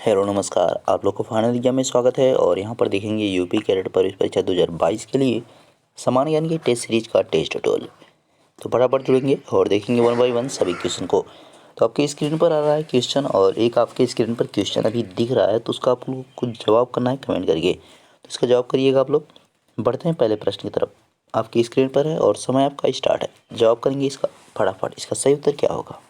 Hello नमस्कार, आप लोग को फाइनल एग्जाम में स्वागत है। और यहाँ पर देखेंगे यूपी कैडेट प्रवेश परीक्षा 2022 के लिए सामान्य ज्ञान की टेस्ट सीरीज का टेस्ट ट्यूटोरियल। तो फटाफट जुड़ेंगे और देखेंगे वन बाय वन सभी क्वेश्चन को। तो आपकी स्क्रीन पर आ रहा है क्वेश्चन और एक आपके स्क्रीन पर क्वेश्चन अभी दिख रहा है, तो उसका आप लोग कुछ जवाब करना है कमेंट करके। तो इसका जवाब करिएगा आप लोग। बढ़ते हैं पहले प्रश्न की तरफ। आपकी स्क्रीन पर है और समय आपका स्टार्ट है। जवाब करेंगे इसका फटाफट। इसका सही उत्तर क्या होगा?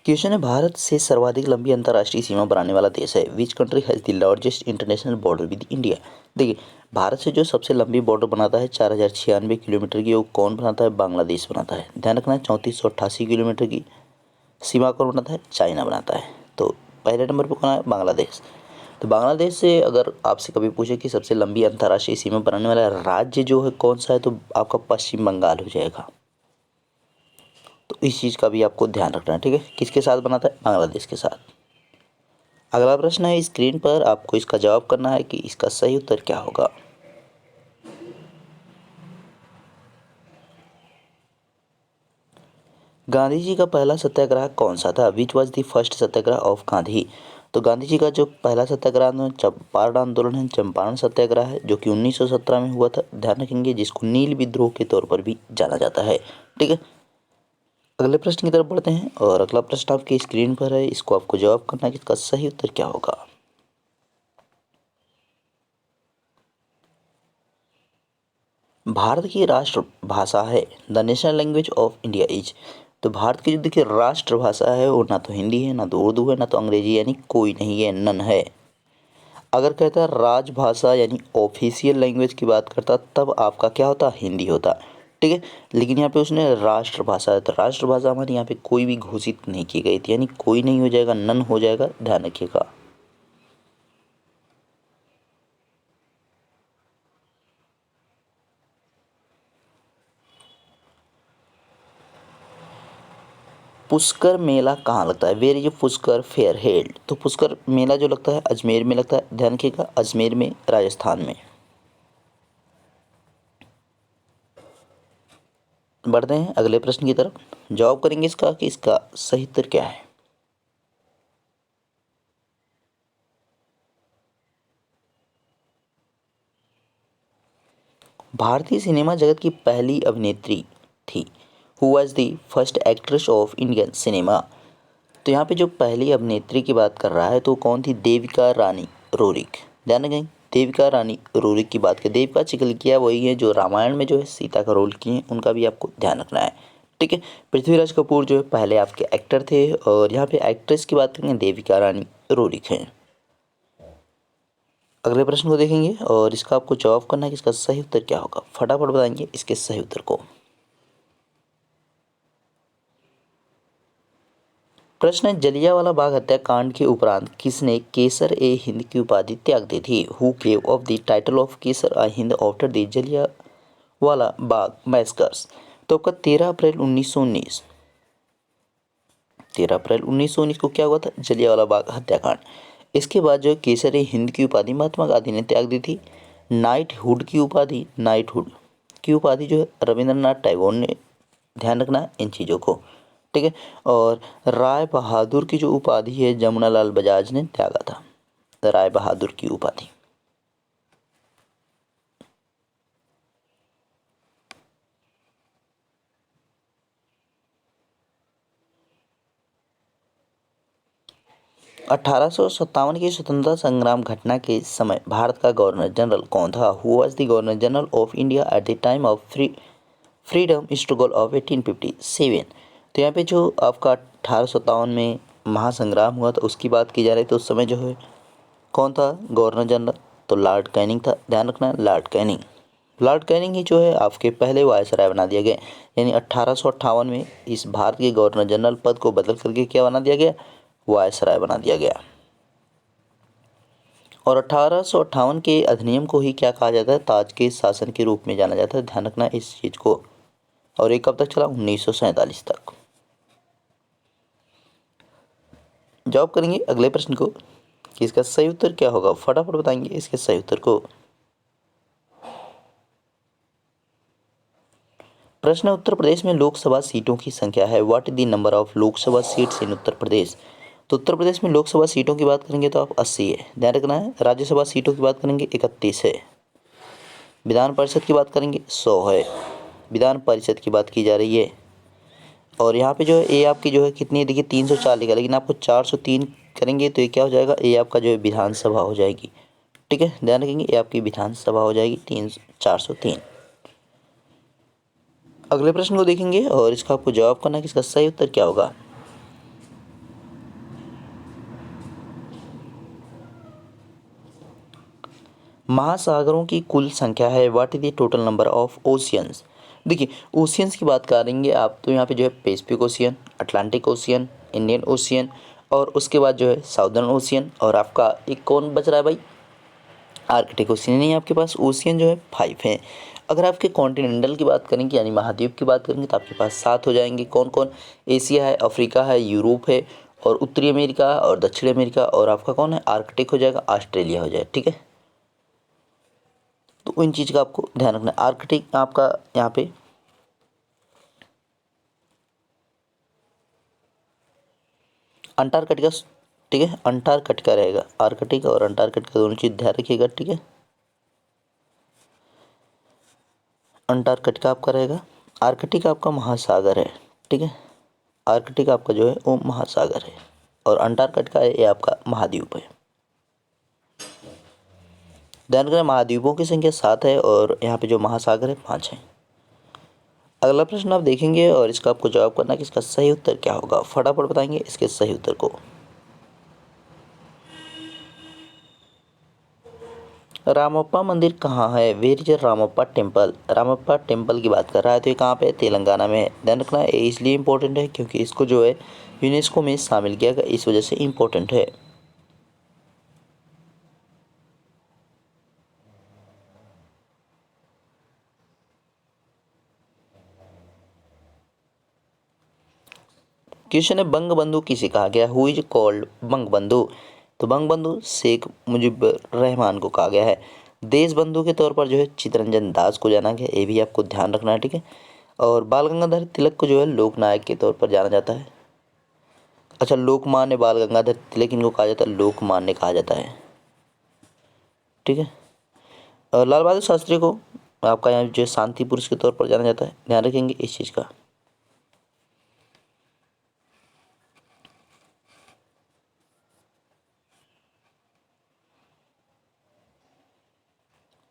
क्वेश्चन है, भारत से सर्वाधिक लंबी अंतर्राष्ट्रीय सीमा बनाने वाला देश है। Which country has the largest international border with India? देखिए, भारत से जो सबसे लंबी बॉर्डर बनाता है 4096 किलोमीटर की, वो कौन बनाता है? बांग्लादेश बनाता है। ध्यान रखना है 3488 किलोमीटर की सीमा कौन बनाता है? चाइना बनाता है। तो पहले नंबर पर कौन है? बांग्लादेश। तो बांग्लादेश से अगर आपसे कभी पूछे कि सबसे लंबी अंतर्राष्ट्रीय सीमा बनाने वाला राज्य जो है कौन सा है, तो आपका पश्चिम बंगाल हो जाएगा। तो इस चीज़ का भी आपको ध्यान रखना है, ठीक है। किसके साथ बनाता है? बांग्लादेश के साथ। अगला प्रश्न है स्क्रीन पर, आपको इसका जवाब करना है कि इसका सही उत्तर क्या होगा। गांधी जी का पहला सत्याग्रह कौन सा था? Which was the first Satyagraha of Gandhi? तो गांधी जी का जो पहला सत्याग्रह चंपारण आंदोलन है, चंपारण सत्याग्रह है, जो कि 1917 में हुआ था। ध्यान रखेंगे, जिसको नील विद्रोह के तौर पर भी जाना जाता है, ठीक है। अगले प्रश्न की तरफ बढ़ते हैं और अगला प्रश्न आपकी स्क्रीन पर है। इसको आपको जवाब करना है कि इसका सही उत्तर क्या होगा। भारत की राष्ट्र भाषा है। The national language of India is. तो भारत की जो देखिए राष्ट्र भाषा है वो ना तो हिंदी है, ना तो उर्दू है, ना तो अंग्रेजी, यानी कोई नहीं है, नन है। अगर कहता है राजभाषा यानी ऑफिशियल लैंग्वेज की बात करता, तब आपका क्या होता? हिंदी होता, ठीक है। लेकिन यहाँ पे उसने राष्ट्रभाषा है, तो राष्ट्रभाषा हमारे यहाँ पे कोई भी घोषित नहीं की गई थी, यानी कोई नहीं हो जाएगा, नन हो जाएगा। ध्यान रखिएगा। पुष्कर मेला कहाँ लगता है? Where is Pushkar fair held? तो पुष्कर मेला जो लगता है अजमेर में लगता है। ध्यान रखिएगा, अजमेर में, राजस्थान में। बढ़ते हैं अगले प्रश्न की तरफ। जवाब करेंगे इसका कि इसका सही उत्तर क्या है। भारतीय सिनेमा जगत की पहली अभिनेत्री थी। Who was the first actress of Indian cinema? तो यहाँ पे जो पहली अभिनेत्री की बात कर रहा है तो कौन थी? देविका रानी रोरिक। ध्यान रखें, देविका रानी रोरिक की बात करें। देविका चिकलकिया वही है जो रामायण में जो है सीता का रोल किए हैं, उनका भी आपको ध्यान रखना है, ठीक है। पृथ्वीराज कपूर जो है पहले आपके एक्टर थे, और यहाँ पे एक्ट्रेस की बात करेंगे देविका रानी रोरिक हैं। अगले प्रश्न को देखेंगे और इसका आपको जवाब करना है कि इसका सही उत्तर क्या होगा। फटाफट बताएंगे इसके सही उत्तर को। प्रश्न है, जलियांवाला बाग हत्याकांड के उपरांत किसने केसर ए हिंद की उपाधि त्याग दी थी? Who gave off the title of Kaisar e Hind after the Jallianwala Bagh massacres? तो आपका 13 अप्रैल 1919 को क्या हुआ था? जलियांवाला बाग हत्याकांड। इसके बाद जो केसर ए हिंद की उपाधि महात्मा गांधी ने त्याग दी थी। नाइटहुड की उपाधि, नाइटहुड की उपाधि जो है रविंद्रनाथ टैगोर ने। ध्यान रखना है इन चीज़ों को, ठीक है। और राय बहादुर की जो उपाधि है जमुनालाल बजाज ने त्यागा था, राय बहादुर की उपाधि। अठारह की स्वतंत्रता संग्राम घटना के समय भारत का गवर्नर जनरल कौन था? Who was the governor general of India at the time of freedom struggle of 1857? तो यहाँ पे जो आपका 1857 में महासंग्राम हुआ था उसकी बात की जा रही, तो उस समय जो है कौन था गवर्नर जनरल? तो लॉर्ड कैनिंग था। ध्यान रखना है, लॉर्ड कैनिंग। लॉर्ड कैनिंग ही जो है आपके पहले वायसराय बना दिया गया, यानी 1858 में इस भारत के गवर्नर जनरल पद को बदल करके क्या बना दिया गया? वायसराय बना दिया गया। और 1858 के अधिनियम को ही क्या कहा जाता है? ताज के शासन के रूप में जाना जाता है। ध्यान रखना इस चीज़ को। और ये कब तक चला? 1947 तक। जवाब करेंगे अगले प्रश्न को कि इसका सही उत्तर क्या होगा। फटाफट बताएंगे इसके सही उत्तर को। प्रश्न है, उत्तर प्रदेश में लोकसभा सीटों की संख्या है, what is the number of Lok Sabha seats in Uttar Pradesh. तो उत्तर प्रदेश में लोकसभा सीटों की बात करेंगे तो आप 80 है, ध्यान रखना है। राज्यसभा सीटों की बात करेंगे 31 है। विधान परिषद की बात करेंगे 100 है, विधान परिषद की बात की जा रही है। और यहाँ पे जो है ए आपकी जो है कितनी है, देखिए 304 लिखा, लेकिन आपको 403 करेंगे तो ये क्या हो जाएगा, ए आपका जो है विधानसभा हो जाएगी। ठीक है, ध्यान रखेंगे, ये आपकी विधानसभा हो जाएगी 403। अगले प्रश्न को देखेंगे और इसका आपको जवाब करना है कि इसका सही उत्तर क्या होगा। महासागरों की कुल संख्या है, what is the total number of oceans. देखिए ओशियंस की बात करेंगे आप तो यहाँ पे जो है Pacific ocean, Atlantic ocean, Indian ocean और उसके बाद जो है साउदर्न ओशियन, और आपका एक कौन बच रहा है भाई, आर्कटिक ओशियन। नहीं, आपके पास ओशियन जो है 5 हैं। अगर आपके कॉन्टिनेंटल की बात करेंगे यानी महाद्वीप की बात करेंगे तो आपके पास 7 हो जाएंगे। कौन कौन, एशिया है, अफ्रीका है, यूरोप है और उत्तरी अमेरिका और दक्षिण अमेरिका, और आपका कौन है, आर्कटिक हो जाएगा, ऑस्ट्रेलिया हो जाएगा। ठीक है, तो इन चीज़ का आपको ध्यान रखना है। आर्कटिक आपका यहाँ पे अंटार्कटिका, ठीक है, अंटार्कटिका रहेगा, आर्कटिक और अंटार्कटिका दोनों चीज़ ध्यान रखिएगा। ठीक है, अंटार्कटिका आपका रहेगा, आर्कटिक आपका महासागर है। ठीक है, आर्कटिक आपका जो है वो महासागर है और अंटार्कटिका है ये आपका महाद्वीप है। ध्यान रखना, महाद्वीपों की संख्या 7 है और यहाँ पे जो महासागर है 5 है। अगला प्रश्न आप देखेंगे और इसका आपको जवाब करना है कि इसका सही उत्तर क्या होगा। फटाफट बताएंगे इसके सही उत्तर को। रामप्पा मंदिर कहाँ है, where is Ramappa temple. Ramappa temple की बात कर रहा है तो ये कहाँ पे है, तेलंगाना में है। ध्यान रखना है, ये इसलिए इम्पोर्टेंट है क्योंकि इसको जो है यूनेस्को में शामिल किया गया, इस वजह से इम्पोर्टेंट है। क्वेश्चन है, बंगबंधु किसे कहा गया, हु इज कॉल्ड बंगबंधु। तो बंगबंधु शेख मुजीबुर रहमान को कहा गया है। देश बंधु के तौर पर जो है चित्तरंजन दास को जाना गया, ये भी आपको ध्यान रखना है। ठीक है, और बाल गंगाधर तिलक को जो है लोकनायक के तौर पर जाना जाता है। अच्छा, लोकमान्य बाल गंगाधर तिलक इनको कहा जाता है, लोकमान्य कहा जाता है। ठीक है, और लाल बहादुर शास्त्री को आपका यहाँ जो है शांति पुरुष के तौर पर जाना जाता है, ध्यान रखेंगे इस चीज़ का।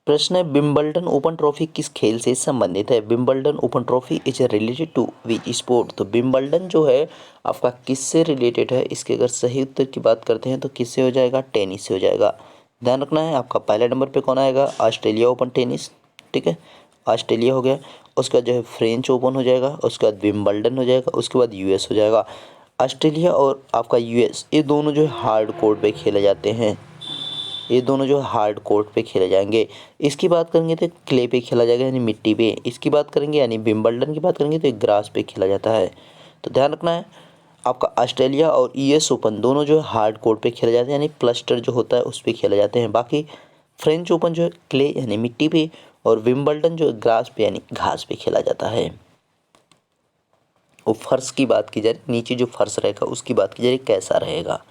प्रश्न है, विंबलडन ओपन ट्रॉफी किस खेल से संबंधित है। Wimbledon open trophy is related to which sport. तो विंबलडन जो है आपका किससे रिलेटेड है, इसके अगर सही उत्तर की बात करते हैं तो किससे हो जाएगा, टेनिस से हो जाएगा। ध्यान रखना है, आपका पहले नंबर पे कौन आएगा, ऑस्ट्रेलिया ओपन टेनिस। ठीक है, ऑस्ट्रेलिया हो गया, उसके बाद जो है फ्रेंच ओपन हो जाएगा, उसके बाद विंबलडन हो जाएगा, उसके बाद यूएस हो जाएगा। ऑस्ट्रेलिया और आपका यूएस ये दोनों जो है हार्ड कोर्ट पे खेले जाते हैं, ये दोनों जो हार्ड कोर्ट पे खेले जाएंगे। इसकी बात करेंगे तो क्ले पे खेला जाएगा यानी मिट्टी पे। इसकी बात करेंगे यानी विंबलडन की बात करेंगे तो एक ग्रास पे खेला जाता है। तो ध्यान रखना है, आपका ऑस्ट्रेलिया और यूएस ओपन दोनों जो है हार्ड कोर्ट पे खेले जाते हैं यानी प्लास्टर जो होता है उस पर खेले जाते हैं। बाकी फ्रेंच ओपन जो है क्ले यानी मिट्टी पे और विंबलडन जो है ग्रास पे यानी घास पे खेला जाता है। और फर्श की बात की जाए, नीचे जो फर्श रहेगा उसकी बात की जाए कैसा रहेगा।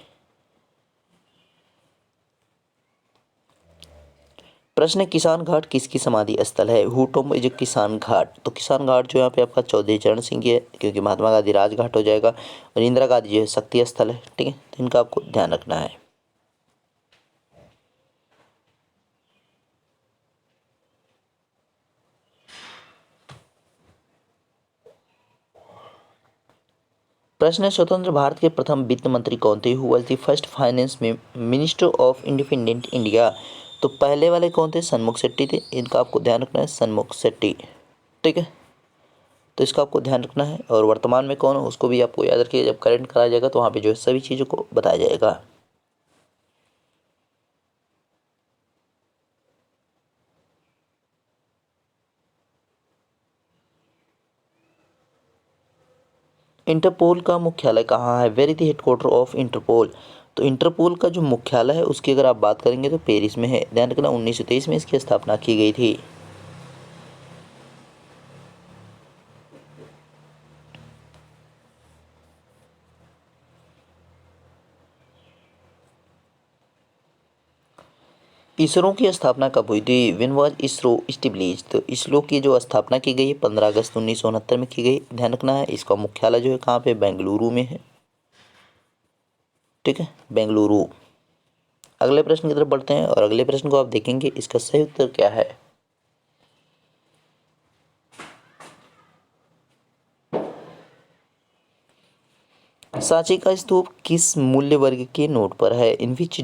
प्रश्न है, किसान घाट किसकी समाधि स्थल है, हु टॉम्ब इज किसान घाट। तो किसान घाट जो यहाँ पे आपका चौधरी चरण सिंह की है क्योंकि महात्मा गांधी राजघाट हो जाएगा और इंदिरा गांधी जो है शक्ति स्थल है। ठीक है, तो इनका आपको ध्यान रखना है। प्रश्न है, स्वतंत्र भारत के प्रथम वित्त मंत्री कौन थे, who was the first finance minister of independent India. तो पहले वाले कौन थे, सनमुख शेट्टी थे, इनका आपको ध्यान रखना है, सनमुख शेट्टी। ठीक है, तो इसका आपको ध्यान रखना है। और वर्तमान में कौन हो उसको भी आपको याद रखिए, जब करेंट कराया जाएगा तो वहाँ पे जो है सभी चीज़ों को बताया जाएगा। इंटरपोल का मुख्यालय कहाँ है, where is the headquarter of Interpol. तो इंटरपोल का जो मुख्यालय है उसकी अगर आप बात करेंगे तो पेरिस में है। ध्यान रखना, 1923 में इसकी स्थापना की गई थी। इसरो की स्थापना कब हुई थी? When was ISRO established? तो इसरो की जो स्थापना की गई है 15 अगस्त 1969 में की गई। ध्यान रखना है इसका मुख्यालय जो है कहाँ पे? बेंगलुरु में है। ठीक है, बेंगलुरु। अगले प्रश्न की तरफ बढ़ते हैं और अगले प्रश्न को आप देखेंगे, इसका सही उत्तर क्या है? सांची का स्तूप किस मूल्य वर्ग के नोट पर है? In which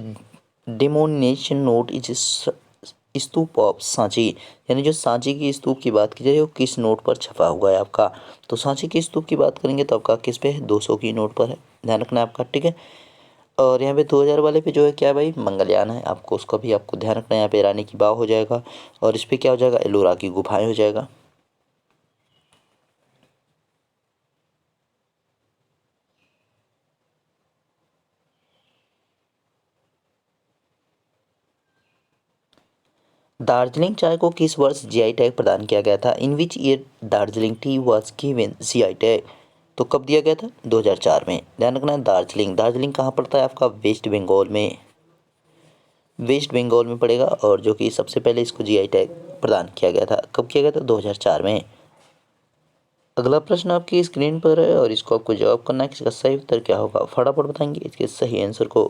denomination note is stupa of Sanchi? यानी जो सांची की स्तूप की बात की जाए वो किस नोट पर छपा हुआ है आपका? तो सांची की स्तूप की बात करेंगे तो आपका किस पे है? 200 की नोट पर है। ध्यान रखना है आपका। ठीक है, और यहाँ पे 2000 वाले पे जो है क्या है भाई? मंगलयान है। आपको उसका भी आपको ध्यान रखना है। यहाँ पे रानी की बाव हो जाएगा और इस पे क्या हो जाएगा? एलोरा की गुफाएं हो जाएगा। दार्जिलिंग चाय को किस वर्ष जीआई टैग प्रदान किया गया था? In which year Darjeeling tea was given GI tag? तो कब दिया गया था? 2004 में। ध्यान रखना है दार्जिलिंग, दार्जिलिंग कहाँ पड़ता है आपका? वेस्ट बंगाल में, वेस्ट बंगाल में पड़ेगा। और जो कि सबसे पहले इसको जीआई टैग प्रदान किया गया था। कब किया गया था? 2004 में। अगला प्रश्न आपकी स्क्रीन पर है और इसको आपको जवाब करना है कि इसका सही उत्तर क्या होगा। फटाफट बताएंगे इसके सही आंसर को।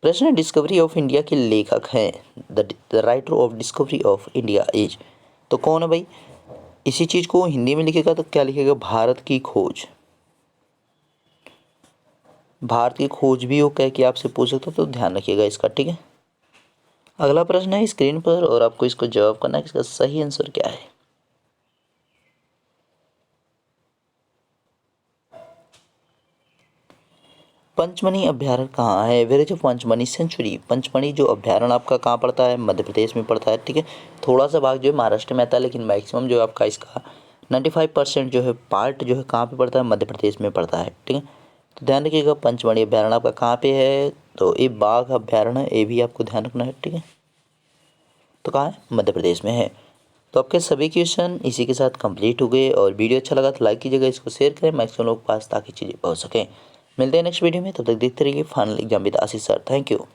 प्रश्न डिस्कवरी ऑफ इंडिया के लेखक हैं। The writer of discovery of India is? तो कौन है भाई? इसी चीज को हिंदी में लिखेगा तो क्या लिखेगा? भारत की खोज। भारत की खोज भी हो कह के आपसे पूछ सकता तो ध्यान रखिएगा इसका। ठीक है, अगला प्रश्न है स्क्रीन पर और आपको इसको जवाब करना है कि इसका सही आंसर क्या है। पंचमणी अभ्यारण्य कहाँ है? Where is Panchmani sanctuary? Panchmani जो अभ्यारण्य आपका कहाँ पड़ता है? मध्य प्रदेश में पड़ता है। ठीक है, थोड़ा सा भाग जो है महाराष्ट्र में आता है, लेकिन मैक्सिमम जो आपका इसका 95% जो है पार्ट जो है कहाँ पे पड़ता है? मध्य प्रदेश में पड़ता है। ठीक है, तो ध्यान रखिएगा पंचमणी अभ्यारण्य आपका कहाँ पे है? तो ये बाघ अभ्यारण्य है, ये भी आपको ध्यान रखना है। ठीक है, तो कहाँ है? मध्य प्रदेश में है। तो आपके सभी क्वेश्चन इसी के साथ कंप्लीट हो गए और वीडियो अच्छा लगा तो लाइक कीजिएगा, इसको शेयर करें मैक्सिमम लोग के पास ताकि चीज़ें पहुँच सकें। मिलते हैं नेक्स्ट वीडियो में, तब तक देखते रहिए final exam with Ashish sir. Thank you.